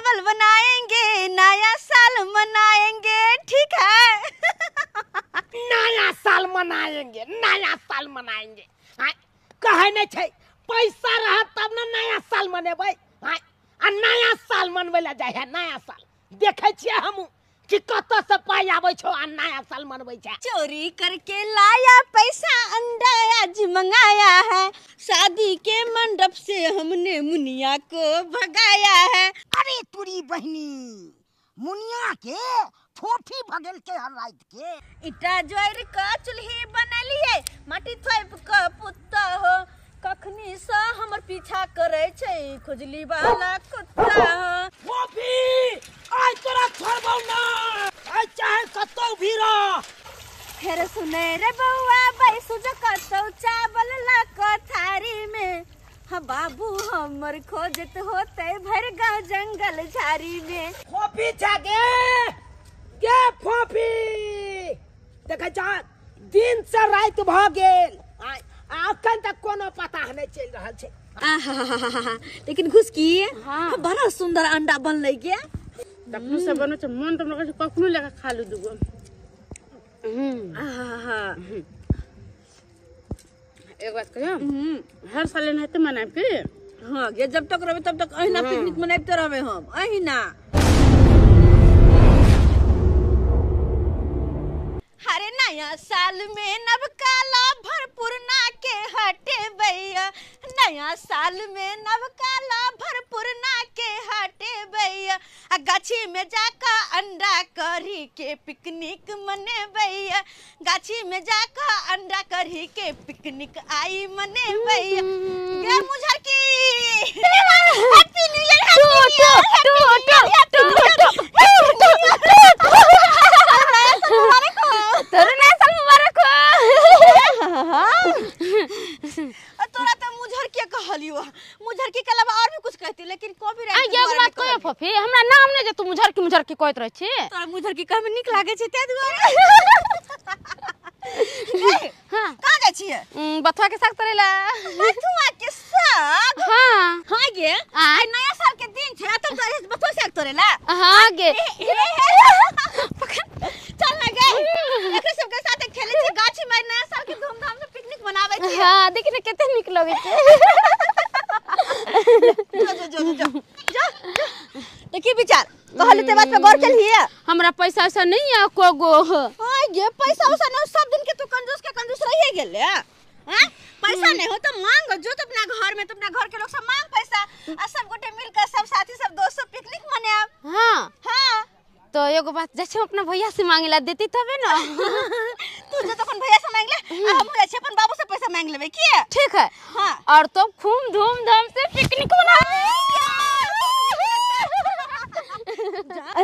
चावल बनाएंगे, नया साल मनाएंगे, ठीक है? नया साल मनाएंगे, नया साल मनाएंगे। कहे नहीं छे पैसा रहा तब ना नया साल मनेबै। आ नया साल मनबै ला जाय है। नया साल देखे छियै हम कि कत से पाई आबै छौ आ नया साल मनबै छै। चोरी करके लाया पैसा, अंडा आज मंगाया है। शादी के मंडप से हमने मुनिया को भगाया है। अरे तुरी बहनी, मुनिया के फोफी भगल के हर रात के। इटा जोर का चूल्ही बनलिए, माटी थोप के पुत्ता हो। कखनी से हमर पीछा करे छै खुजली वाला कुत्ता हो। फोफी आज तोरा छोड़बौ ना, आज चाहे कतौ भी रह। फिर सुने रे बउआ बैसु जो कतौ चावल ला को थारी में। हाँ बाबू हमर खोजत होते भर गाँव जंगल झाड़ी में। फोफी जागे गे फोफी, देखे जा दिन से रात भ गेल, अखन तक कोनो पता नहीं चल रहा छे। लेकिन घुसकी हाँ बड़ा सुंदर अंडा बनले के। तखनु से बनो छ मन त हमरा कखनो लेके खा लू दुगो। एक बात कहियो, हर साल एना हेते मनाब के। हाँ ये जब तक रहबे तब तक अहिना पिकनिक मनाबते रहबे हम अहिना। अरे नया साल में नव काला भरपूर ना के हटे भैया। नया साल में नव काला भरपूर ना के हटे भैया। गाछी में जाकर अंडा करी के पिकनिक मने भैया। गाछी में जाकर अंडा करी के पिकनिक आई मने भैया। गे मुझर की हैप्पी न्यू ईयर, तोरा तो मुझर के कहलियो, मुझर के के अलावा और भी कुछ कहती, लेकिन कॉपीराइट। ये बात कहियो फोफी, हमरा नाम नै जे तू मुझर की कहत रह छी। तोरा मुझर की कह में निक लागे छै ते दुआरे। हां कहां जाय छियै? बथुआ के साग तोरे ला। बथुआ के साग? हां हां गे आई नया साल के दिन छै, तुम तो बथुआ साग तोरे ला। हां गे चल ना गे एकरे सब के साथ खेले छी गाछी में, नया साल के धूमधाम से पिकनिक मनावे छी। हां देखि ने कते निक लगे छै। जो देखी विचार कहले ते बात पे गौर केलिए। हमरा पैसा से नहीं है को गो। हां गे पैसा उसा न सब दिन के तू कंजूस रहिए गेले। हां पैसा नहीं हो तो मांग, जो तो अपना घर में, तो अपना घर के लोग सब मांग पैसा, आ सब गोटे मिलकर सब साथी सब दोस्त सब पिकनिक मनाब। हां हां तो एगो बात जैसे अपना भैया से मांगेला देती तबे ना। तू जो तो अपन भैया से मांग ले, हम जैसे अपन बाबू से पैसा मांग लेबे की। ठीक है। हां और तो खूब धूमधाम से पिकनिक मनाबे।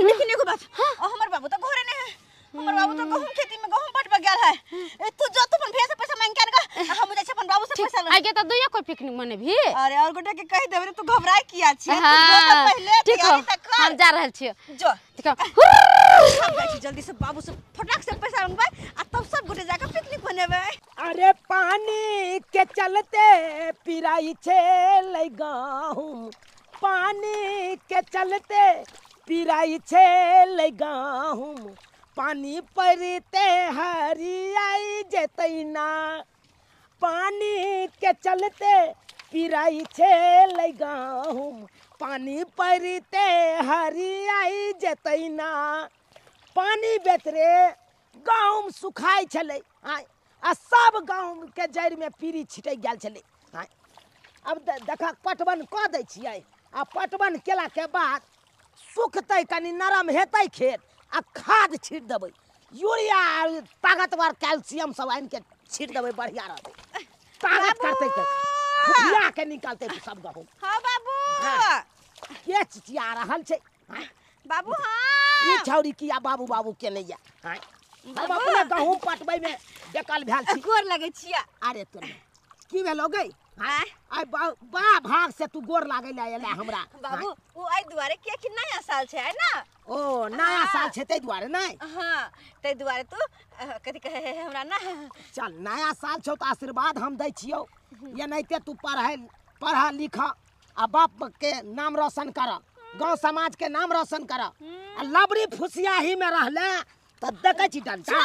लेकिन एगो बात, हमर बाबू तो घरे नहीं है। हमर बाबू तो गहूम खेती में गहूम पटवा गेल है। तू जो तो अपन भैया से पैसा मांग के आनगा, हम जैसे अपन बाबू से पैसा ले। आगे तो दुइया कोई पिकनिक मने भी। अरे और गोटे के कह देबे तू घबराए किया छी। तू हाँ, जो तो पहले ठीक तैयारी हो, तक कर। हम जा रहल छियै। जो ठीक है। हम जाई छी जल्दी से बाबू से फटाक से पैसा मांगबे, आ तब सब गोटे जाकर पिकनिक मनेबे। अरे पानी के चलते पिराई छे ले गाहूं, पानी के चलते पिराई छे ले गाहूं। पानी परते हरियाई जतैना, पानी के चलते पिराई छे ले गाहूं। पानी परते हरियाई जतैना। पानी बेतरे गाँव सुखाई छले, आ सब गाँव के जड़ में पीरी छिटक गेल छले। अब देखा पटवन कऽ दै छियै, आ पटवन केला के बाद सुखतै, कनी नरम हेतै खेत, आ खाद छीट देबै, यूरिया ताकतवर कैल्शियम सब आनि के छीट देबै, बढ़िया रहतै, ताकत करतै, खुदिया के निकलतै सब गहूँ। हां बाबू के चिचिया रहल छै? बाबू हां ई छौरी किया बाबू बाबू के नहीं है? हम अपने गहूँ पटबै में बेकल भेल छी। गोर लगे छिया। अरे तोरा की भेलो गई? आय बड़ा भाग से तू गोर लागे ले एला हमरा। बाबू वो आई दुआरे के कि नया साल छै है ना। ओ नया साल छै तै दुआरे नहीं। हां तै दुआरे तू कथि कहे हमरा ना। चल नया साल छौ तो आशीर्वाद हम दै छियो, ये नहीं ते तू पढ़ा लिखा आ बाप के नाम रोशन कर, गांव समाज के नाम रोशन कर लबड़ी फुसियाही में रहले त देखे छी डंटा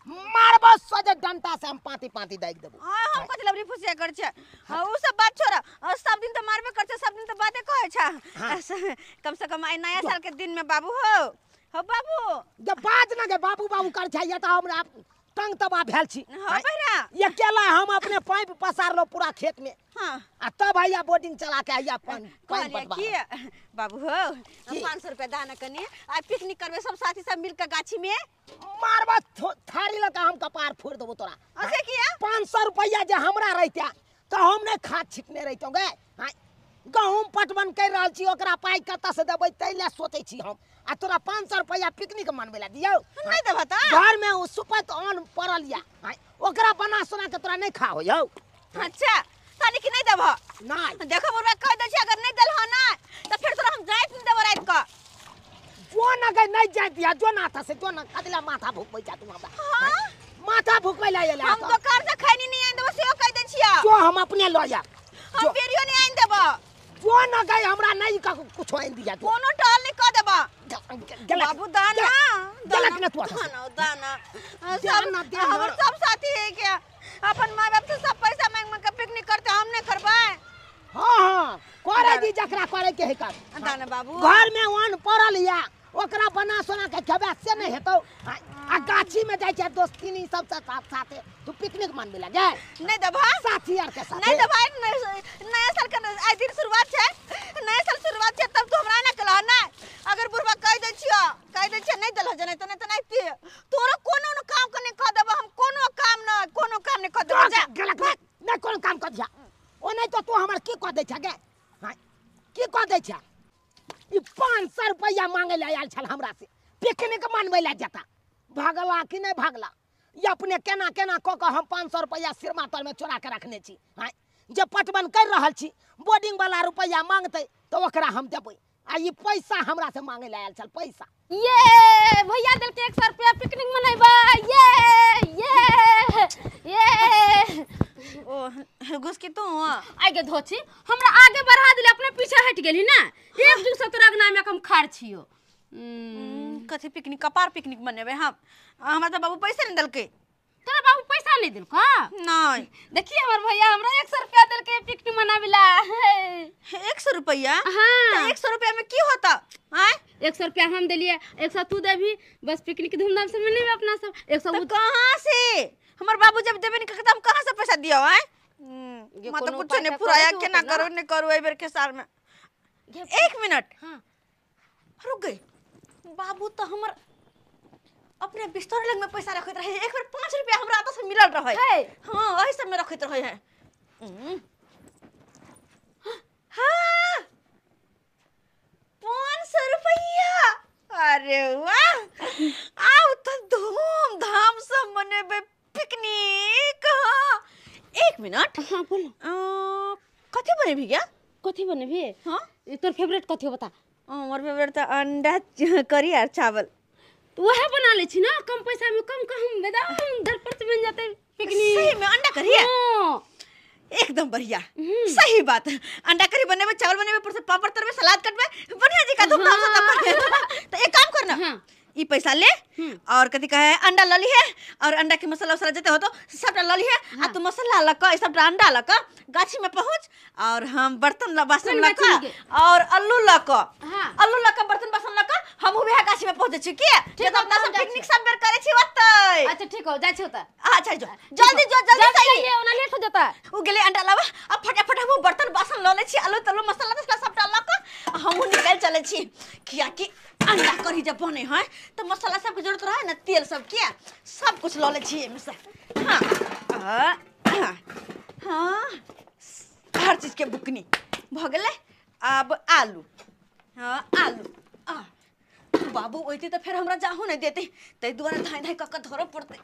मारबो सोजे डंटा से हम पाती पाती दाग देबो हम कथि लबरी फुसिया कर छ उ सब बात छोड़ सब दिन त मारबे कर छ सब दिन त बातें कहे छ कम से कम आई नया साल के दिन में बाबू हो बाबू जब बात ना के बाबू बाबू कर छ या त हमरा टंग तबा भेल छी हां बहरा ये केला हम अपने पाइप पसार लो पूरा खेत में हां आ तब भैया बोर्डिंग चला के आइया पाइप पटवा की बाबू हो 500 रुपया दाना कने आ पिकनिक करबे सब साथी सब मिल के गाछी में मारबा थारी लगा हम कपार फोड़ देबो तोरा ऐसे किया 500 रुपया जे हमरा रहता तो हम ने खाद छिटने रहतो गे गहूम पटवन कर रहल छी ओकरा पाई कत से देबै तैले सोचै छी हम आ तोरा 500 रुपया पिकनिक मनबे ला दियौ नहीं देबा त घर में उ सुपत अन्न पड़ल या ओकरा बना सुना के तोरा नहीं खा हो यौ अच्छा तानी की नहीं देबा नहीं देखो बुरबा कह दे छी अगर नहीं देल हो ना त फिर तोरा हम जाइत नहीं देबो रात का जो न गए नहीं जाय दिया जो ना था से जो न कदला माथा भूकबै जा तू हमरा हां माथा भूकबै ला एला हम दुकान से खैनी नहीं आइन देबो से कह दे छिया जो हम अपने लो जा हम पेरियो नहीं आइन देबो जो न गए हमरा नहीं कुछ आइन दिया तू कोनो टाल नहीं कह देबा बाबू दाना गलत न तू दाना हमर सब साथी है क्या अपन माँ बाप से सब पैसा मांग मांग के पिकनिक करते हम नहीं करबाए हां करे दी जकरा करे के है कर दाना बाबू घर में वन पड़ल या ओकरा बना सोना के खबे से नहीं हेतौ आ गाछी में जाय छै दोस्तिनी सब साथ साथे तू पिकनिक मनबे ला जाय नहीं दबा साथी यार के साथ नहीं दबा नया साल का आज दिन शुरुआत है नया साल शुरुआत है तब तो हमरा ना कला ना अगर बुरबा कह दे छियो नहीं दल जने तो नहीं ती तोरा कोनो न काम करने कह देबा हम कोनो काम नहीं कह देबा जा गलत बात नहीं कोनो काम कर दिया ओ नहीं तो तू हमर की कह दे छ गे हां की कह दे छ ई 500 रुपया मांगे ले आयल छल हमरा से पिकनिक मनबे ला जता भागला कि नहीं भागला ये अपने केना केना क के हम 500 रुपया सिरमा तल में चोरा के रखने छी हां जे पटवन कर रहल छी बोर्डिंग वाला रुपया मांगते तो ओकरा हम देबै आ ई पैसा हमरा से मांगे ले आयल छल पैसा ये भैया दिल के 100 रुपया पिकनिक मनैबा ये ओ घुस की तू आगे धोची हमरा आगे बढ़ा दिले अपने पीछे हट गेली ना एक जुग से तोरा नाम हम खाड़ छियो कथि पिकनिक कपार पिकनिक बनेबे हम हमरा त बाबू पैसा नहीं दल के तोरा बाबू पैसा नहीं दिल का नहीं देखिए हमर भैया हमरा 100 रुपया दिल के पिकनिक मनाविला 100 रुपया हां 100 रुपया में की होता हैं 100 रुपया हम देलिए 100 तू देबी बस पिकनिक धूमधाम से मनेबे अपना सब 100 तो कहां से हमर बाबू जब देबे नहीं कहता हम कहां से पैसा दियो हैं मतलब कुछ नहीं पुराया के ना करो नहीं करो ए बेर के साल में 1 मिनट हां रुक गए बाबू तो हमर अपने बिस्तर लग में पैसा रखत रहे एक बार 5 रुपया हमरा आता से मिलल रहे हां वही सब में रखत रहे हैं हां 500 रुपया अरे वाह आओ तो धूमधाम से मनेबे पिकनिक 1 मिनट हां बोलो कथि बने भी क्या कथि बने भी हां तोर फेवरेट कथि बता हमर फेवरेट तो अंडा करी और चावल तो वह बना ले छी ना कम पैसा में कम कहम बेदाम घर पर बन जाते पिकनिक सही में अंडा करी है एकदम बढ़िया सही बात अंडा करी बनने में चावल बनने में पर से पापड़ तर में सलाद कट में बढ़िया जी का धूमधाम से तब तो एक काम करना ई पैसा ले और कथि कहे अंडा लली है और अंडा के मसाला वसाला जते हो तो सबटा लली है आ तू मसाला लका ई सबटा अंडा लका गाछी में पहुंच और हम बर्तन ला बासन लका और आलू लका आलू लका बर्तन बासन लका हम उहे गाछी में पहुंच छी के जे तो अपना सब पिकनिक सब बेर करे छी ओतै अच्छा ठीक हो जाय छी ओतै अच्छा जो जल्दी सही ओना लेट हो जाता उ गेले अंडा लावा अब फटाफट हम बर्तन बासन ल ले छी आलू तलू मसाला तसला सबटा लका हम निकल चले छी किया कि अंडा करी जब बने है तो मसाला सब के जरूरत रहे ना तेल सब के सब कुछ ल ले छी एमे से हां हर चीज के बुकनी भ गेले अब आलू हां आलू बाबू ओइते तो फिर हमरा जाहू नहीं देते तै दुआरे धाई धाई कक्का धरो पड़ते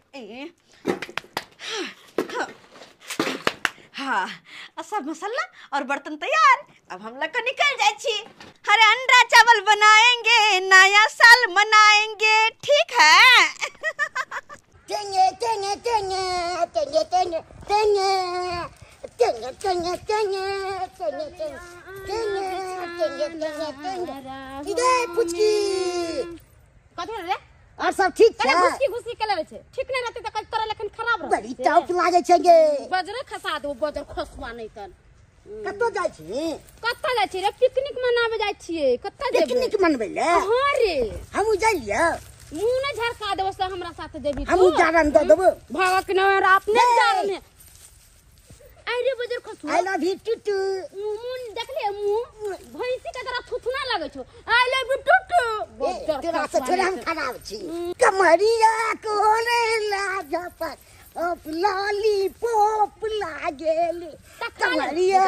हाँ सब मसाला और बर्तन तैयार अब हम लोग निकल जाए छी हरे अंडा चावल बनाएंगे नया साल मनाएंगे ठीक है टेंगे टेंगे टेंगे टेंगे टेंगे टेंगे टेंगे टेंगे टेंगे टेंगे टेंगे टेंगे टेंगे टेंगे इधे पुचकी कथि रे और सब ठीक कने है घुसकी घुसकी के लेवे छे ठीक नहीं रहते त तोरा लेकिन खराब रह बड़ी टॉप लागे छे गे बजरे खसा दो बजर खसवा नहीं तन कतो जाय छी कत्ता जाय छी रे पिकनिक मनावे जाय छिए कत्ता जेबे पिकनिक मनबे ले हां रे हम जाय लियो मुंह ने झरका देबो से हमरा साथ जेबी हम जारन द देबो भागक न रात ने जारन अरे बजर खसवा आई लव यू टुटू मुंह देखले मुंह भैंसी के तरह थुथना लागे छो आई लव यू टुटू तेरा से थोड़ा हम खराब छी कमरिया कोने लागा पर ओ लॉलीपॉप लागेले कमरिया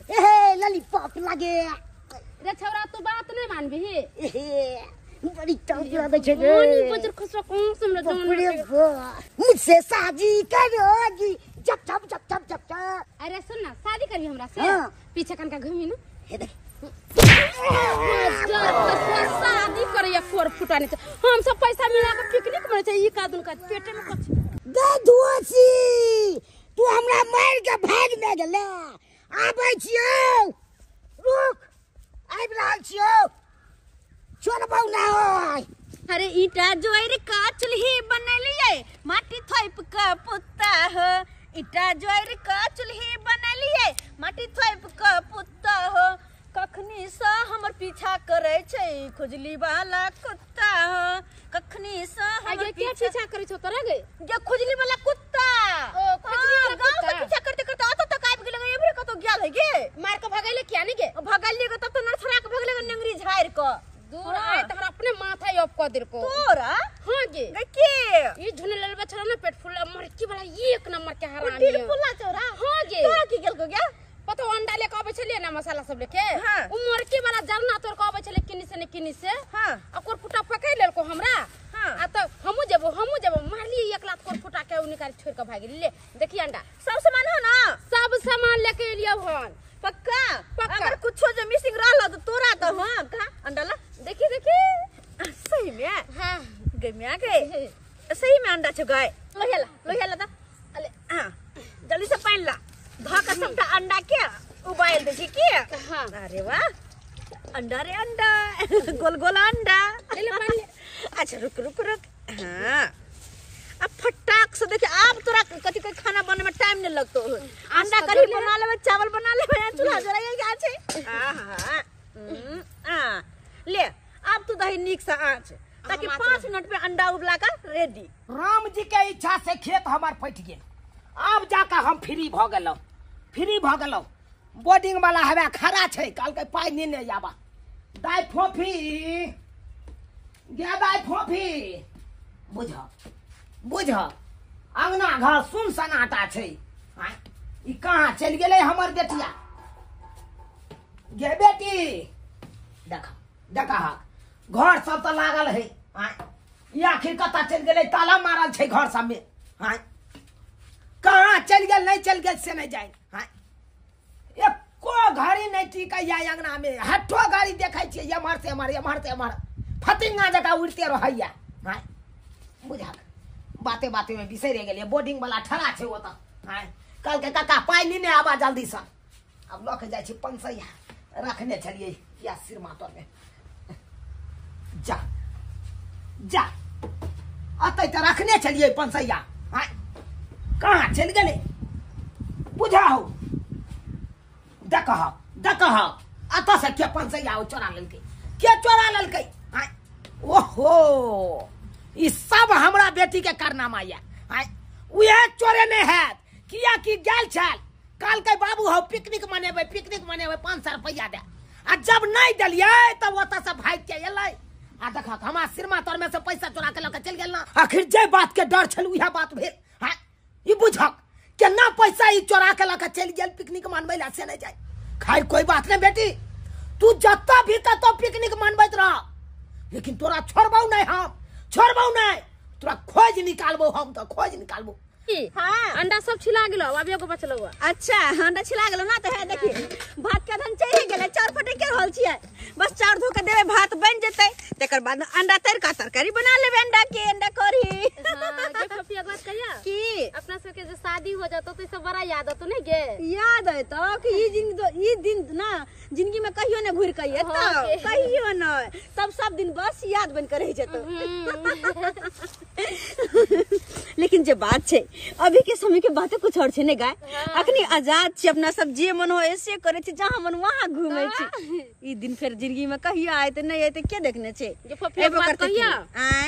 ए लॉलीपॉप लागे रे छौरा तू बात नहीं मानबी ए बड़ी टॉप लागे छे गे मोनी बजर खसवा कौन समझ जवन मुझसे शादी करोगी जब जब जब जब जब जब अरे सुन ना शादी करी हमरा से हाँ। पीछे कनका घूमी ना हे देख शादी करे या फोर फुटाने से हम सब पैसा मिला के पिकनिक में चाहिए का दुन का पेटे में कुछ दे दुआसी तू हमरा मार के भाग न गेले आबै छियौ रुक आबि रहल छियौ छोड़बौ ना होय अरे ईटा जोर का चूल्ही बनलिए माटी थोप का पुत्ता हो ईटा जोर का चूल्ही बनलिए माटी थोप का पुत्ता हो कखनी से हमर पीछा करे छै खुजली वाला कुत्ता हो कखनी से हमर पीछा करे छो तोरा गे ये खुजली वाला कुत्ता ओ खुजली वाला गांव कुत्ता से पीछा करते करते आतो तक आबि गेलै एबरे कतो गेल है गे मार के भगैले क्या नहीं गे भगलिए के तब तो नरछड़ा के भगले नंगरी झाड़ के दूर आए तो हमरा अपने माथा ही ऑफ कर दिल को तोरा हां गे के ये झुने लल बछड़ा ना पेट फुल मरकी वाला एक नंबर के हरामी दिल फुला चौरा हां गे तोरा की गेल को गया पता अंडा लेके आबे छलिए ना मसाला सब लेके हाँ। उ मरकी वाला जरना तोर को आबे छले किन्नी से हां अकोर फुटा पकड़ लेल को हमरा हाँ। आ तो हमू जेबो मारली एक लात कोर फुटा के उ निकाल छोड़ के भागी ले देखी अंडा सब सामान हो ना सब सामान लेके लियो हन पक्का पक्का। अगर कुछो जे मिसिंग रहल तो तोरा तो हम का अंडा ला देखी सही में हां गमिया के सही में अंडा छ गए लोहेला ता अले हां जल्दी से पानी ला धा का सबटा अंडा के उबाल दे छी के हां अरे वाह अंडा रे अंडा गोल गोल अंडा ले ले पानी अच्छा रुक हां अब फटाक से देखिए अब तोरा कथि कोई खाना बनने में टाइम नहीं लगतो अंडा करी बना लेबे चावल बना लेबे चूल्हा जराइए क्या छै हां ले अब तू दही नीक से आंच ताकि 5 मिनट में अंडा उबला का रेडी राम जी के इच्छा से खेत हमार फट गेल अब जाकर हम फ्री भ गेलौ बोर्डिंग वाला हवे खड़ा छै काल के पाई नहीं आबा दाई फोफी गे दाई फोफी बुझ अंगना घर सुन सनाटा छै ई कहाँ चल गेलै हमर बेटिया गे बेटी देखा घर सब तो लागल है ये आखिर कता चल गेलै ताला मारल छै घर सब में कहाँ चल गेल नहीं चल गेल से नहीं जाए एको घड़ी नहीं टिकै या अंगना में हट्ठो गाड़ी देखै छियै एम्हर से एम्हर फतिंगा जका उड़ते रहैया बुझा बाते में बिसरे गेलिए बोर्डिंग वाला ठड़ा छै ओत कल के काका पाई नहीं आबा जल्दी से अब लऽ के जाइ छी पंसैया रखने छलिए या सिर मातर में जा अतै त रखने छलिए पंसैया कहाँ चल गए बुझाओ देखह अत से के पंसैया चोरा ललकै ओहो ई सब हमरा बेटी के कारनामा या उहे चोरे ने हैत किया कि गेल छल काल के बाबू हो पिकनिक मनेबै 500 रुपया दे आ जब नहीं दलिए तब ओत से भाग के एलै आ देख हमार सिरमा तर में से पैसा चोरा के लके चल गेल ना आखिर जे बात के डर छल उहे बात भेल ई बुझक केना पैसा ई चोरा के लके चल गेल पिकनिक मनबै ला से नहीं जाय खैर कोई बात नहीं बेटी तू जत्ता भी तो पिकनिक मनबैत रह लेकिन तोरा छोड़बौ नहीं तोरा खोज निकालबो हाँ अंडा सब छिला गेलो अब एगो बचलो अच्छा अंडा छिला गेलो ना तो है देखी भात के धन चाहिए गेले चार फटे के रहल छियै बस चार धो के देबे भात बन जेतै तकर बाद अंडा तर का तरकारी बना लेबे अंडा करी हां जे फफिया बात कहिया की अपना सब के जे शादी हो जातो तो सब बड़ा याद आतो नहीं गे याद है तो कि ई दिन ना जिंदगी में कहियो न घुर कहिए तो कहियो न सब दिन बस याद बन कर रह जतो। लेकिन जे बात छे अभी के समय के बातें कुछ और छे ने गाय। अखनी आजाद छे अपना सब जे मन हो ऐसे करे छे जहां मन वहां घूमे छे। ई दिन फिर जिंदगी में कहियो आए त नहीं आए त के देखने छे। जे फफे बात कहिया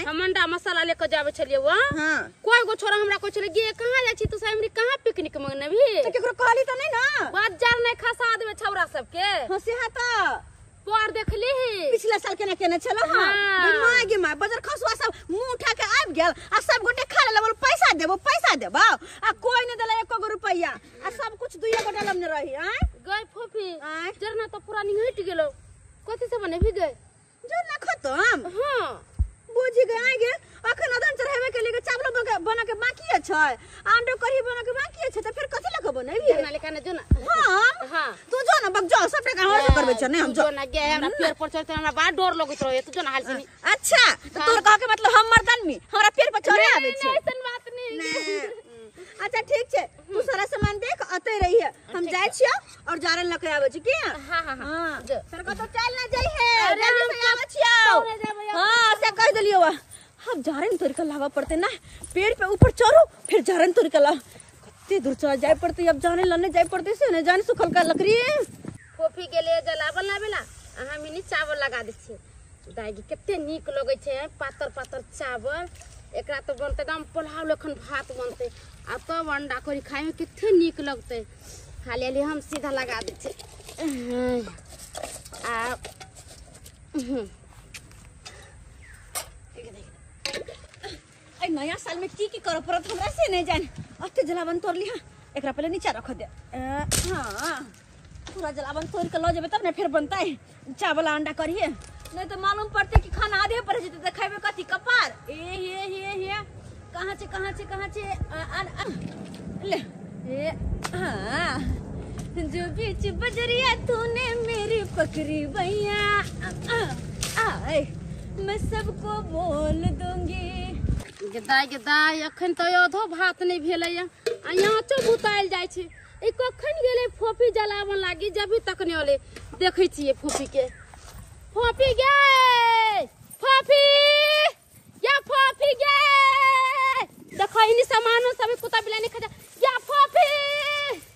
हम अंडा मसाला लेके जावे छलिए वा हां कोई गो छोरा हमरा को छले गे कहां जाय छी तू सामने कहां पिकनिक मंगने भी त केकरो कहली त नहीं ना बाजार नहीं खसा देबे छौरा सब के हंसी हा त पर देखली पिछला साल केना केने छलो हां गे माय बाजार खसवा सब मुंह उठा के आब गेल आ सब गोटे खा लेबो पैसा देबो आ कोई न देला 1 गो रुपया आ सब कुछ 2 गो डालम न रही आ गय फोफी जरना तो पूरा निहट गेलो कथि से बने भी गए जरना खत्म हां बुझि गए आ गे अखन अदन चढ़ावे के लिए चावल बना के बाकी छै अंडो कढ़ी बना के बाकी छै त फिर कथि लके बनैबी जरना लेका न जो ना हां तू जो न बक जो सब का और करबे छ नहीं हम जो ना गे हमरा पेड़ पर चढ़ते हमरा बड़ा डर लगत रहे तू जो ना हाल से अच्छा तो तोर कह के मतलब हम मर्दन में हमरा पेड़ पर चढ़े आवे छै ऐसन बात नहीं अच्छा ठीक छे तू सारा सामान देख अते रही है हम जाय छियो और जारन लके आवे छी की हां हां हां सर को तो चल ना जाई है जल्दी से आवे छियो हां से कह देलियो अब जारन तोड़ के लावा पड़ते ना पेड़ पे ऊपर चढ़ो फिर जारन तोड़ के ला कत्ते दूर चढ़ जाय पड़ते अब जाने लने जाय पड़ते से ने जाने सुखल का लकड़ी फोफी के लिए जलावन लावेला हम इनी चावल लगा दै छी दागी कते नीक लगे छे पातर चावल एकरा तो बनते एकदम पुलाव लखन भात बनते आ तब अंडा करी खाए में कितने नीक लगते हाले हम सीधा लगा दे छे आ ए नया साल में की करे परत हमरा से नहीं जान अते जलावन तोड़ लिया एकरा पहले नीचे रख दे हां पूरा जलावन तोड़ के लो जेबे तब ने फिर बनता है चावल अंडा करिए नहीं तो मालूम पड़ते कि खाना आधे पर जेते देखाबे कथि कपार हे कहां छे ले ए हां जो बीच बजरिया तूने मेरी पकड़ी भैया आए मैं सबको बोल दूंगी गदाई अखन तो आधो भात नहीं भेलै आ यहाँ चो बुताइल जाय छे ए कखन गेले फोफी जलावन लागी जभी तक नहीं होले देखै छिए फोफी के फोफी गे फोफी या फोफी गे देखो इनी सामानो सब कुत्ता बिलाने खा या फोफी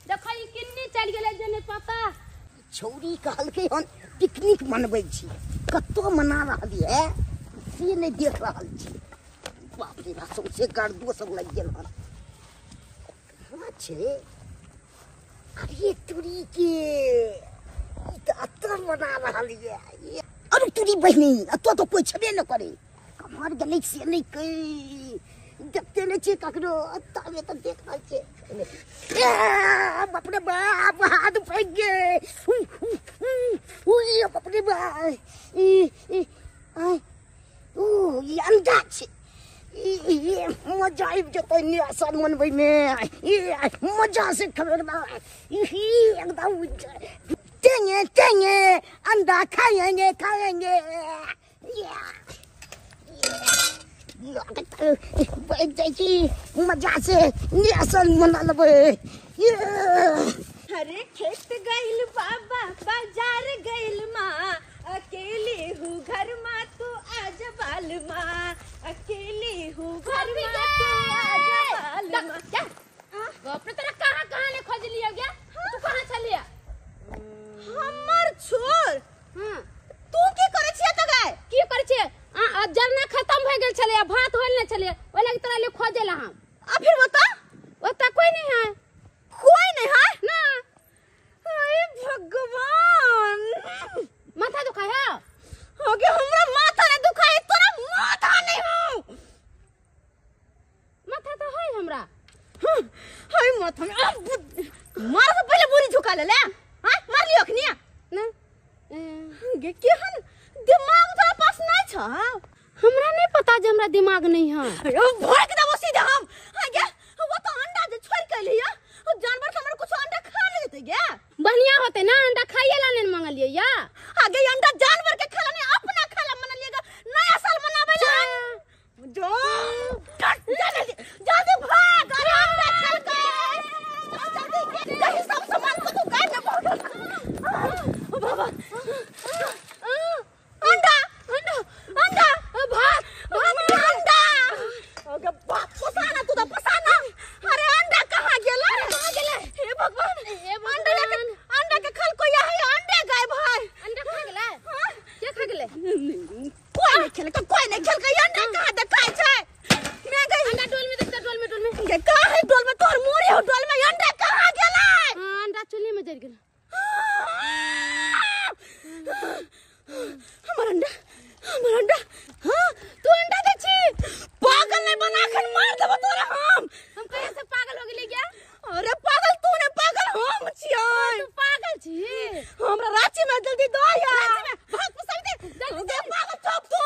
देखो ई किन्नी चल गेले जने पता छौरी कहल के हम पिकनिक मनबै छी कत्तो मना रहली है से नहीं देख रहल छी बाप रे बाप सौसे गर्दो सब लग गेल हन छे अरे तुरी के अतर मना रहली है अरे तुरी बहनी तो कोई छबे न करे कमर गले से नहीं कई देखते नहीं छे ककरो तबे तो देख रहल छे बाप रे बाप हाथ फट गए उई बाप रे बाप ई आई ओ ये अंडा छे ये मजा आबि जतै नियासन मनबै में ये मजा से खबर ना एकदम तेंगे अंडा खाएंगे बैठ जाइ छी मजा से नियासन मना लेबै अरे खेत गइल बाबा बाजार गइल माँ अकेली हूँ घर माँ तू आज बाल माँ अकेली हूँ घर माँ तू आज बाल माँ बाप रे तेरा कहां ले खोज लिया गया तू कहां चलिया हमर छोर हां तू की करे छिए त गाय की करे छिए आ जरना खत्म भ गेल छले भात होल न छले ओइ लग तोरा ले खोजेला हम आ फिर बता ओता कोई नहीं है ना अरे भगवान माथा दुखा है हो गया हमरा माथा ने दुखाई तोरा माथा नहीं हो माथा तो है हमरा हाय माथा में मार से पहले बुरी झुका ले हां मार लियो खनिया ना गे केहन दिमाग तोरा पास नहीं छ हमरा नहीं पता जे हमरा दिमाग नहीं है अरे भड़क देबो सीधा हम हां गे वो तो अंडा जे छोड़ के लिया ओ जानवर के हमरा कुछ अंडा खा ले जते गे बढ़िया होते ना अंडा खाइए ला नहीं मांगलिए या आगे अंडा जानवर के खाला नहीं अपना खाला मन लिएगा नया साल मनावे ला जो जल्दी भाग अरे अंडा खा के जल्दी कहीं सब सामान को तू गाय में पहुंच बाबा गेले कोई नहीं खेल के अंडा कहां देखाय छै मैं गई अंडा डोल में देखता डोल में ये का है डोल में तोर मुरी हो डोल में अंडा कहां गेलै हां अंडा चूल्हे में जर गेल हमर अंडा हां तू अंडा दे छी पागल नहीं बना के मार देबो तोरा हम कहीं से पागल हो गेली क्या अरे पागल तू ने पागल हम छियै तू पागल छी हमरा रांची में जल्दी दो यार भाग पसंद दे पागल चुप तू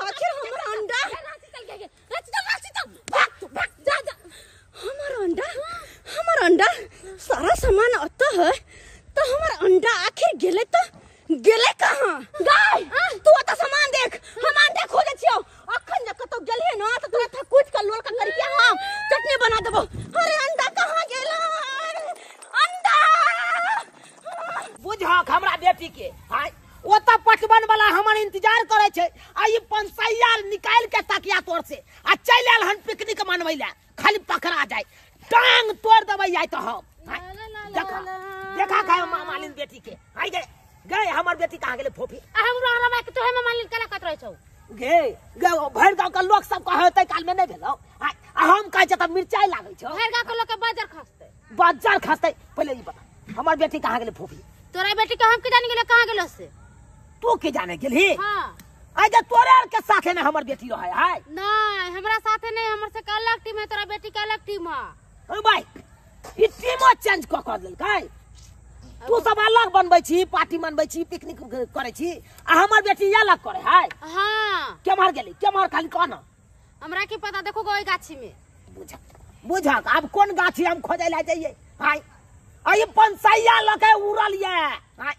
आखिर हमर अंडा रांची चल भाग जा हमर अंडा सारा सामान अत है तो हमर अंडा आखिर गेले कहां गाय तू त सामान देख हम अंडा खोजे छियो अखन जक तो गेलिए न त तोरा कुछ का लोल का करके हम चटनी बना देबो अरे अंडा कहां गेलै अंडा बुझक हमरा बेटी के हाय ओता पटवन वाला हमर इंतजार करे छै आ ई पंसैया निकाल के तकिया तोर से आ चल आल हन पिकनिक मनबै ले खाली पकड़ा जाय टांग तोड़ देबै आइ त हम देखा का मालिन बेटी के हाय गए हमर बेटी कहां गेले फोफी हमरा के तो हम मालिन कला कत रहै छौ गे भर गांव के लोग सब कहतै काल में नहीं भेलौ आ हम कहै छ त मिर्चाई लागै छौ भर गांव के लोग के बाजार खसतै पहले ई बता हमर बेटी कहां गेले फोफी तोरा बेटी के हम के जानि गेले कहां गेलो से तू के जाने गेलही हां आज तोरे आर के साथे में हमर बेटी रहे है नहीं हमरा साथे नहीं हमर से अलग टीम है तोरा बेटी के अलग टीम है ओ भाई ई टीमो चेंज क लेल काय तू सब अलग बनबै छी पार्टी मनबै छी पिकनिक करे छी आ हमर बेटी अलग करे है हां केमहर गेली केमहर खाली कहना हमरा की पता देखो गोई गाछी में बुझक अब कोन गाछी हम खोजे ला जाइए हाय आई पंसैया लके उड़ल ये हाय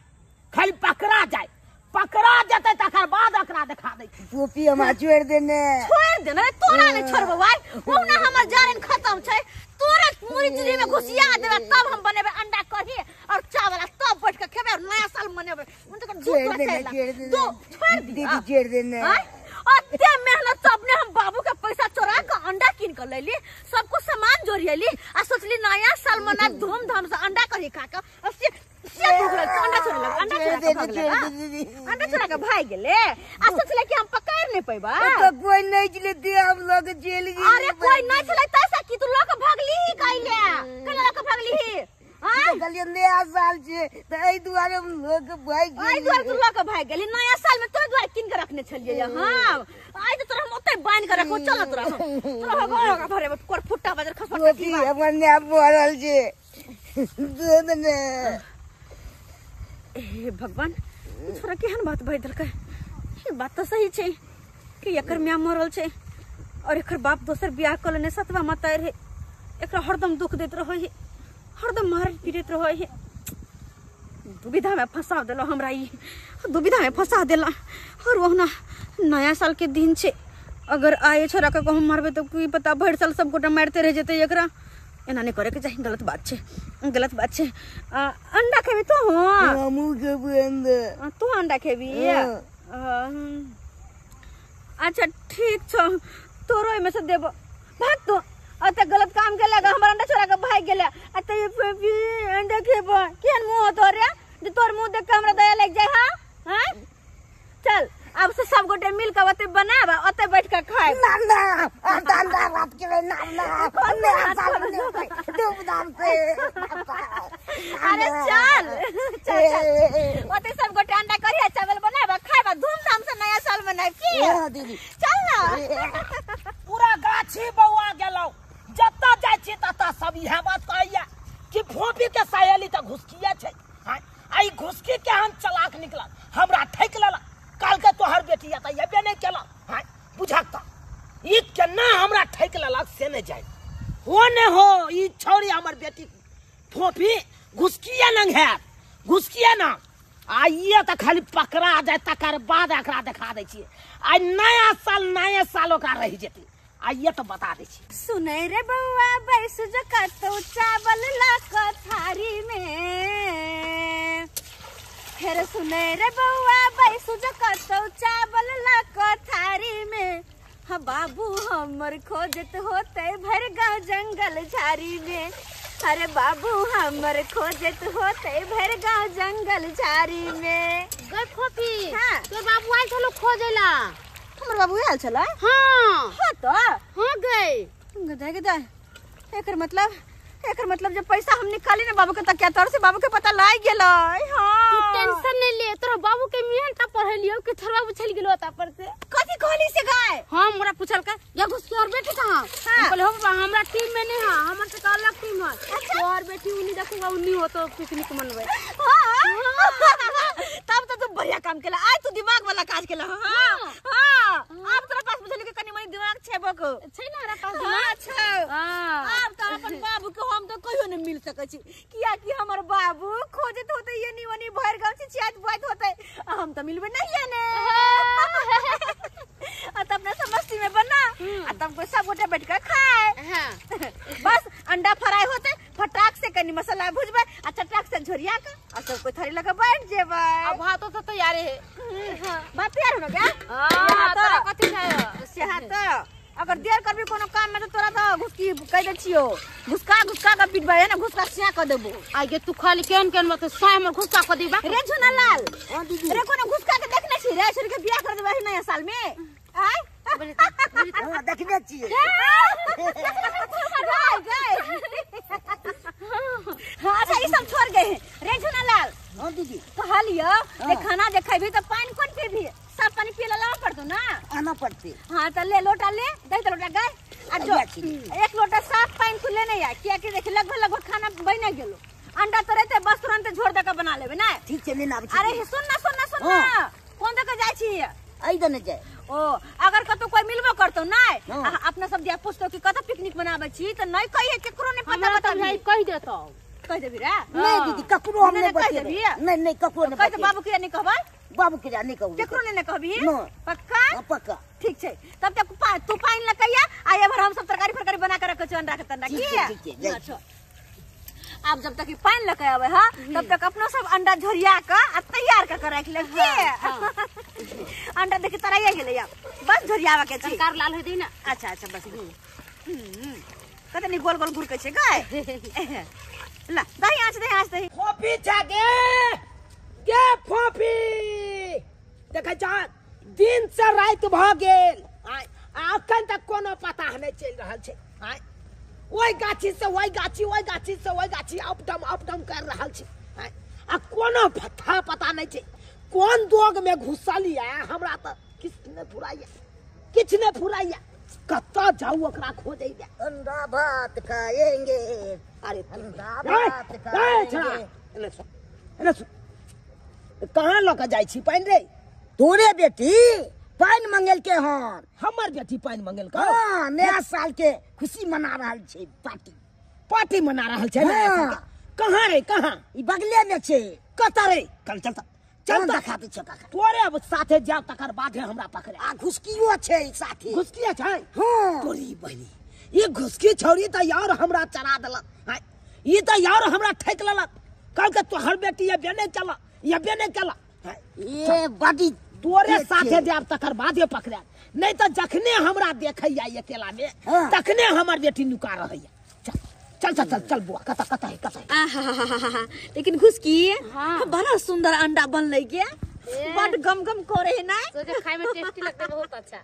खाली पकड़ा जते तकर बाद एकरा देखा दै टोपी हमरा छोड़ देने तोरा ने छोड़बो भाई ओना हमर जारन खत्म छै तोरे मुरी चुरी में घुसिया देबे तब हम बनेबे अंडा कढ़ी और चावल तब बैठ के खेबे नया साल मनेबे उन तो छोड़ देने छोड़ देने अत्ते मेहनत सबने हम बाबू के पैसा चोरा के अंडा किन के लेली सब कुछ सामान जोड़ियली आ सोचली नया साल मना धूमधाम से अंडा कढ़ी खा के अंडा चोरा के भाग गेले आ सोचले कि हम पकड़ नहीं पैबा तो कोई नहीं चले दे हम लोग जेल गए अरे कोई नहीं चले तैसा कि तू लोग भागली ही काइले कने लोग भागली ही हां गलियन नया साल छे त एई दुआरे हम लोग भाग गेली आई दुआरे तू लोग भाग गेली नया साल में तोरे दुआरे किन के रखने छलिए हां आई तो तोरा हम ओते बांध के रखो चल तोरा घर भरे कोर फुट्टा बाजार खसपट टोपी हमर ने बोरल छे दे देने हे भगवान छोरा केहन बात भइ देलकै ये बात तो सही छै कि एकर मां मरल छै और एकर बाप दोसर बियाह क लेने सतवा माता रे एकरा हरदम दुख देत रहै है हरदम मार पीड़ित रहै है दुविधा में फंसा देलो हमरा ई दुविधा में फंसा देला और ओहना नया साल के दिन छै अगर आए छोरा के कहूं मारबे तो की पता भर साल सब गोटा मारते रह जेते एकरा एना नहीं करे के चाहिए गलत बात छै अंडा खेबी तो हां हमू के बंद तू अंडा खेबी अच्छा ठीक छ तोरो में से देबो भाग तो अते गलत काम के लगा हमर अंडा चोरा के भाग गेले अते अंडा खेबो केन मुंह तोरे जे तोर मुंह देख के हमरा दया लग जाय हां चल अब से सब गोटे मिल के ओते बनाब ओते बैठ के खाए ना अंडा रात के ना नया साल में धूमधाम से अरे चल ओते सब गोटे अंडा करिया चावल बनाब खाएबा धूमधाम से नया साल मनाए की हां दीदी चल ना पूरा गाछी बौआ गेलौ जत्ता जाय छी तत्ता सब इहे बात कहैया कि फोफी के सहेली त घुसकिया छै आई घुसकी के हम चलाक निकला हमरा ठेक लेला काल के तोहर बेटी आता येबे नहीं केला हां बुझाक त ई केना हमरा ठेक लेला से नहीं जाय हो ने हो ई छोरी हमर बेटी फोफी घुसकिया नंग है घुसकिया ना आ ये त खाली पकड़ा जाय तकर बाद एकरा देखा दै छी आ नया साल ओकरा रह जेतै आ ये तो बता दै छी सुनै रे बउआ बैस जका तो चावल ला क थारी में फिर सुनै रे बउआ बैस जका तो चावल ला क थारी में हा बाबू हमर खोजत होते भर गांव जंगल झाड़ी में अरे बाबू हमर खोजत होते भर गांव जंगल झाड़ी में गए फोफी हाँ। तोर बाबू आइल छलो खोजेला हमर बाबू आयल छला हां हां तो हां गए गदा एकर मतलब जब पैसा हम निकाली ना बाबू के त क्या तोर से बाबू के पता लाग गेलै हां तू टेंशन नहीं ले तोर बाबू के मिहन ता पढ़लियो कि थरवा बुझल गेलो ता पर से कथी कहली से गाय हां मोरा पूछल का या घुस के और बेटी कहां बोले हो बाबा हमरा टीम में नहीं हां हमर से अलग टीम है और बेटी उन्हीं देखूंगा उन्हीं हो तो पिकनिक मनवे तब तो तू बढ़िया काम केला आज तू दिमाग वाला काज केला हां हां अब तोरा पास बुझली के कनी मनी दिमाग छेबो को छै ना रे पास हां अच्छा हां अब तो अपन बाबू के हम तो कहियो नहीं मिल सकै छी किया कि हमर बाबू खोजत होते ये निवनी भर गांव से छियात बुआत होते हम तो मिलबे नहीं है ने आ तब अपना समस्ती में बना आ तब को सब गोटे बैठ के खाए हां बस अंडा फ्राई होते फटाक से कनी मसाला भुजबे आ चटाक से झोरिया के आ सब कोई थारी लगा बैठ जेबे अब भातो तो तैयार है बात तैयार हो गया हां तोरा कथि है से हाथ अगर देर करबी कोनो काम में तो तोरा तो घुसकी कह दे छियो घुसका के पिटबे है ना घुसका सिया कर देबो आगे तू खाली केन मत साय हमर घुसका कर दीबा रे झुना लाल हां दीदी रे कोनो घुसका के देखने छी रे छोरी के बियाह कर देबे नया साल में आय हां देखने छियै हां अच्छा ई सब छोड़ गए रे झुना लाल हां दीदी कहलियो जे खाना जे खैबी तो पानी कोन पीबी सब पानी पियला लावा पड़तो ना आना पड़ते हां त ले लोटा ले दे तो लोटा गाय आ जो एक लोटा साफ पानी तू लेने आ किया कि देख लगभग खाना बने गेलो अंडा तो रहते बस तुरंत झोर दे के बना लेबे ना ठीक छै लेना आबै अरे सुन ना कोन दे के जाय छी आई दने जाय ओ अगर कतो कोई मिलबो करतो ना अपना सब दिया पूछतो कि कत पिकनिक मनाबे छी त नहीं कहिए केकरो ने पता बता भाई कह देतो कह देबी रे नहीं दीदी ककरो हम नहीं बतेबे नहीं ककरो नहीं कह दे बाबू के नहीं कहबै बाबू के नहीं कहू केकरो ने कहबी नो पक्का पक्का ठीक छै तब तक तू पानी लकैया आ एबर हम सब तरकारी फरकारी बना के रखै छी अंडा के तंडा की अच्छा अब जब तक पानी लके आवे हां तब तक अपना सब अंडा झोरिया के आ तैयार के रख ले अंडा देखि तराइया गेलै अब बस झोरियावा के छी कार लाल हो दी ना अच्छा बस कते नहीं गोल गोल घुरकै छै गाय ला दही आँच दही फोफी जागे गे फोफी देखे जा दिन से रात भ गेल अखन तक कोनो पता नहीं चल रहल छै ओई गाछी से ओई गाछी अप डाउन कर रहल छै आ कोनो पता नहीं छै कोन दोग में घुसल या हमरा त किछ ने फुराइया कत्ता जाऊ ओकरा खोजै ले अंडा भात खाएंगे अरे अंडा भात खाएंगे कहाँ लक जाय छी पानी रे तोरे बेटी पानी मंगल के हन हमर बेटी पानी मंगल का हां नया साल के खुशी मना रहल छै पार्टी मना रहल छै नया साल के कहाँ रे कहाँ ई बगले में छै कत रे चल देखा दे छका तोरे अब साथे जाओ तकर बाद हमरा पकड़े आ घुसकियो छै साथी घुसकिया छै हां तोरी बहनी ये घुसकी छौरी त यार हमरा चरा देलक ई त यार हमरा ठेक लेलक कल के तोहर बेटी ये बेने चला ये बड़ी तोरे साथे जाब तकर बादे पकड़े नहीं तो जखने हमरा देखैया अकेला में तखने हमर बेटी नुका रहैया चल बुआ कता है लेकिन घुसकी हाँ। बड़ा सुंदर अंडा बनले के बड़ गम करे है ना सोचे खाए में टेस्टी लगता है बहुत अच्छा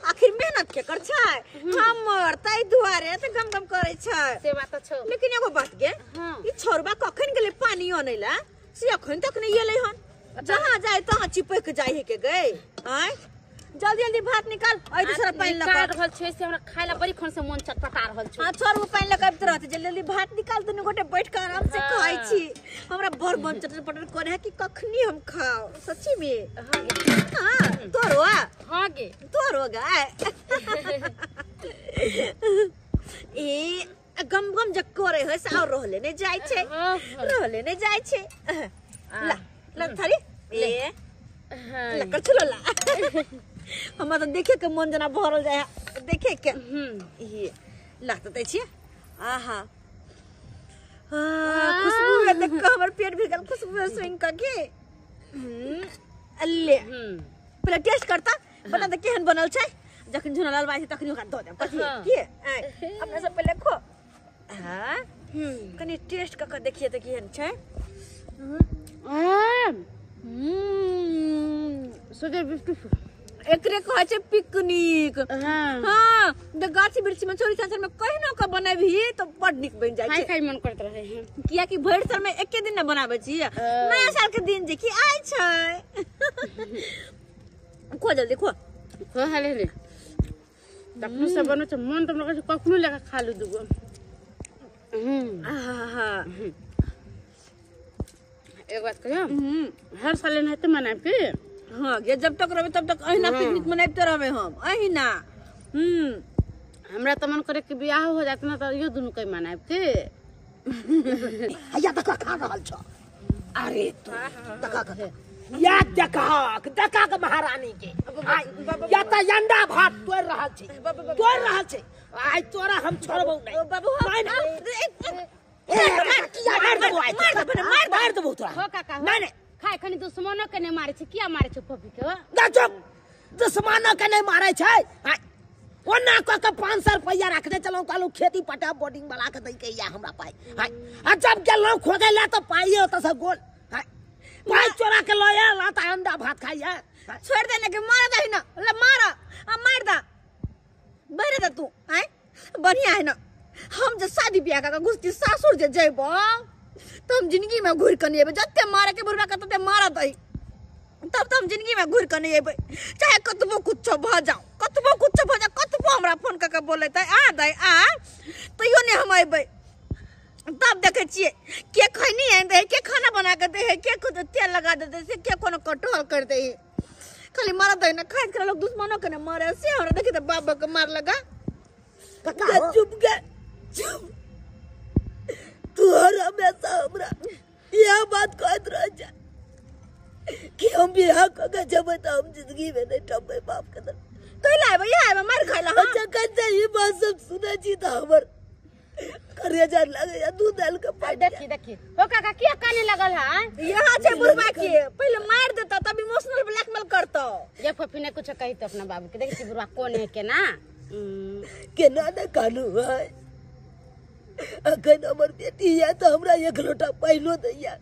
आखिर मेहनत के कर छै हमर तै दुआरे त गम करे छै से बात छौ लेकिन एगो बात गे हाँ। ई छोरबा कखन गेले पानी आनेला से अखन तक नहीं एले हन जहां जाए तहां चिपक जाए है के गए आय जल्दी भात निकाल ओइ दूसरा पानी लगा रहल छै से हमरा खाइला बड़ी खन से मन चटपटा रहल छै हां छोर वो पानी लगाबत रहत जल्दी भात निकाल दुनु गोटे बैठ के आराम से खाइ छी हमरा बड़ मन चटपटर करे है कि कखनी हम खाओ सच्ची में हां तोरो गे तोरो गाय ए गम जक करे है से और रहले ने जाय छै ला थारी ए लकर चलो ला हम तो देखे के मन जना भरल जाय देखे के ये लागत छै आहा खुशबू में देख के हमर पेट भीगल खुशबू स्विंग का के अल्ले पहले टेस्ट करता बता दे केहन बनल छै जखन झुना लाल बाई तखनी ओकरा द दे कथि के अपने सब पहले खो हां कनी टेस्ट क के देखिए त केहन छै सोचे ब्यूटीफुल एकरे कहे छे पिकनिक। हां द गाछी वृक्ष में छोरी संसार में कहीं ना का बनाबी तो बड़ निक बन जाय छै। खाई मन करत रहे हैं किया कि भर साल में एके दिन न बनाबै छी, नया साल के दिन जे कि आइ छै। खो जल्दी खो हाले ले तखनु से बनो छ मन त हमरा कखनो लेके खा लू दुगो। आहा एक बात कहियो हर साल नहीं तो मनाब के। हाँ ये जब तक रहे तब तक अहिना पिकनिक मनाबते रहबे हम अहिना। हमरा त मन करे कि बियाह हो जात ना त यो दुनु कई मनाब के। या तक खा रहल छ। अरे तू तका या देखा के महारानी के या त अंडा भात तोड़ रहल छी आई तोरा हम छोड़बौ नहीं बाबू मार देबो तोरा। हो काका नहीं खाए खनी दुश्मनों के ने मारे छ किया मारे छ पपी के गजब दुश्मनों के नहीं मारे छै। ओना क के 500 रुपया रखने चलो कालू खेती पटा बोर्डिंग वाला के दई के या हमरा पाई आ जब गेलो खोगे ला तो पाइए त से गोल पाई चोरा के लया ला त अंडा भात खाइए। छोड़ देने के मार दही ना ले मार मार दा बहरे दा तू हैं बढ़िया है ना। हम जे शादी ब्याह का गुस्ती सासुर जे जइबो तो हम जिंदगी में घुर के नहीं एबे। जत्ते मारे के बुरबा कते मारा दही तब तो हम जिंदगी में घुर के नहीं एबे। चाहे कतबो कुछ भ जाओ कतबो हमरा फोन क के बोले त आ दई आ तइयो ने हम एबे। तब देखे छिए के खैनी है दे के खाना बना के दे के खुद तेल लगा दे से के कोनो कटोल कर दे खाली मारा दही ना खाए के लोग दुश्मनों के ने मारे से हमरा देखि त बाबा के मार लगा। कका चुप गे चुप तू हमेशा हमरा यह बात कहत रह जा कि हम बियाह क के जब त हम जिंदगी में नहीं टपे बाप के दर तो लाए यहां आए मार खाइला। हां अच्छा कहते ये बात सब सुने छी त हमर करेजा लगे या दूध डाल के पाई देखी हो काका किया काने लगल है यहां से बुरबा के पहले मार देता तब इमोशनल ब्लैकमेल करता। ये पपी ने कुछ कही तो अपना बाबू के देखी बुरबा कौन है के ना केना न कानू है अखन हमर बेटी है तो हमरा एक लोटा पाइलो दैया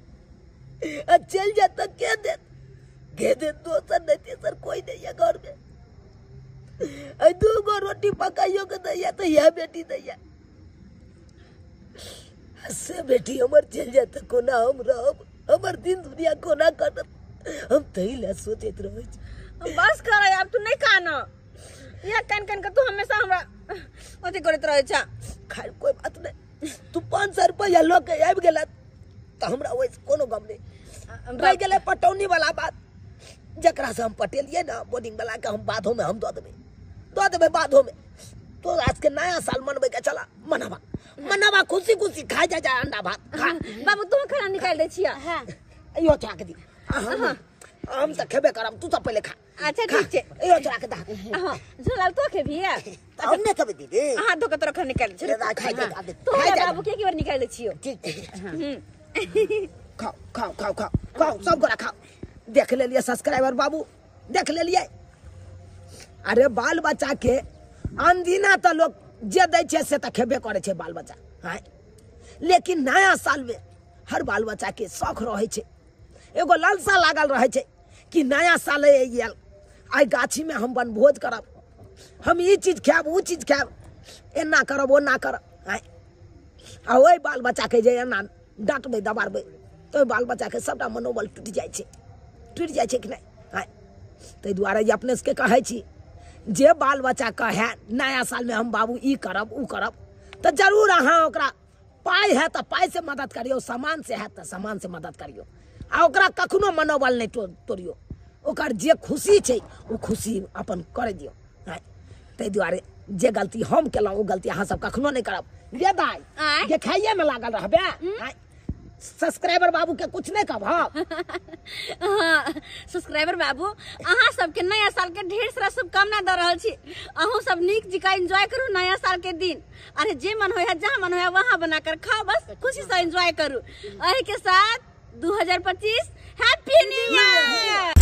आ चल जा त के दे दोसर नहीं तेसर कोई नहीं है घर में। आ 2 गो रोटी पकाइयो के दैया तो यह बेटी दैया से बेटी हमर चल जा त कोना हम रहब हमर दिन दुनिया कोना कटत हम तइला सोचत रहै छी। बस कर यार तू नहीं काना या कान के तू हमेशा हमरा अथी करत रहै छ। खैर कोई बात नहीं तू 500 रुपया लो के आबि गेला त हमरा ओइ कोनो गम नहीं रह गेले पटौनी वाला बात जकरा से हम पटेलिए ना बोर्डिंग वाला के हम बाधो में हम दो देबे बाधो में तो आज के नया साल मनबे के चला मनावा खुशी खा जा अंडा भात खा। बाबू तुम खाना निकाल दे छिया। हां यो चाक दी हम त खेबे करब तू सब पहले खा। अच्छा ठीक छे यो चाक दा हां झोलाल तो के भी है हमने कभी दीदी हां तो के तोरा खाना निकाल दे खाई दे तो बाबू के बार निकाल दे छियो। ठीक खाओ सब गोरा खाओ देख ले लिए सब्सक्राइबर बाबू देख ले लिए। अरे बाल बच्चा के अनदिना तो लोग जे दै छे से त खेबे करे छे बाल बच्चा हां लेकिन नया साल में हर बाल बच्चा के शौक रहे छे एगो लालसा लागल रहे छे कि नया साल आइल आई गाछी में हम बनभोज करब हम ई चीज खाब ऊ चीज खाब एना करब ओना करब हां आ ओइ बाल बच्चा के जे एना डांटबे दबारबे तो बाल बच्चा के सबटा मनोबल टूट जाय छे कि नहीं हां तै दुआरे अपने से कहै छी जे बाल बच्चा कहे नया साल में हम बाबू ई करब ऊ करब तो जरूर अहाँ ओकरा पाई है तो पाई से मदद करियो सामान से है तो सामान से मदद करियो आ ओकरा कखनो मनोबल नहीं तोड़ियो ओकर जे खुशी छे वो खुशी अपन कर दियो तै दुआरे जे गलती हम केलौ वो गलती अहाँ सब कखनो नहीं करब। ये दाई ये खाइए में लागल रहबे सब्सक्राइबर बाबू के कुछ नहीं कहब। हां सब्सक्राइबर बाबू अहाँ सबके नया साल के ढेर सारा शुभकामना द रहल छी। अहूँ सब नीक जिका एंजॉय करू नया साल के दिन। अरे जे मन होय है जहाँ मन होय है वहाँ बनाकर खाओ बस खुशी से एंजॉय करू। एही के साथ 2025 हैप्पी न्यू ईयर।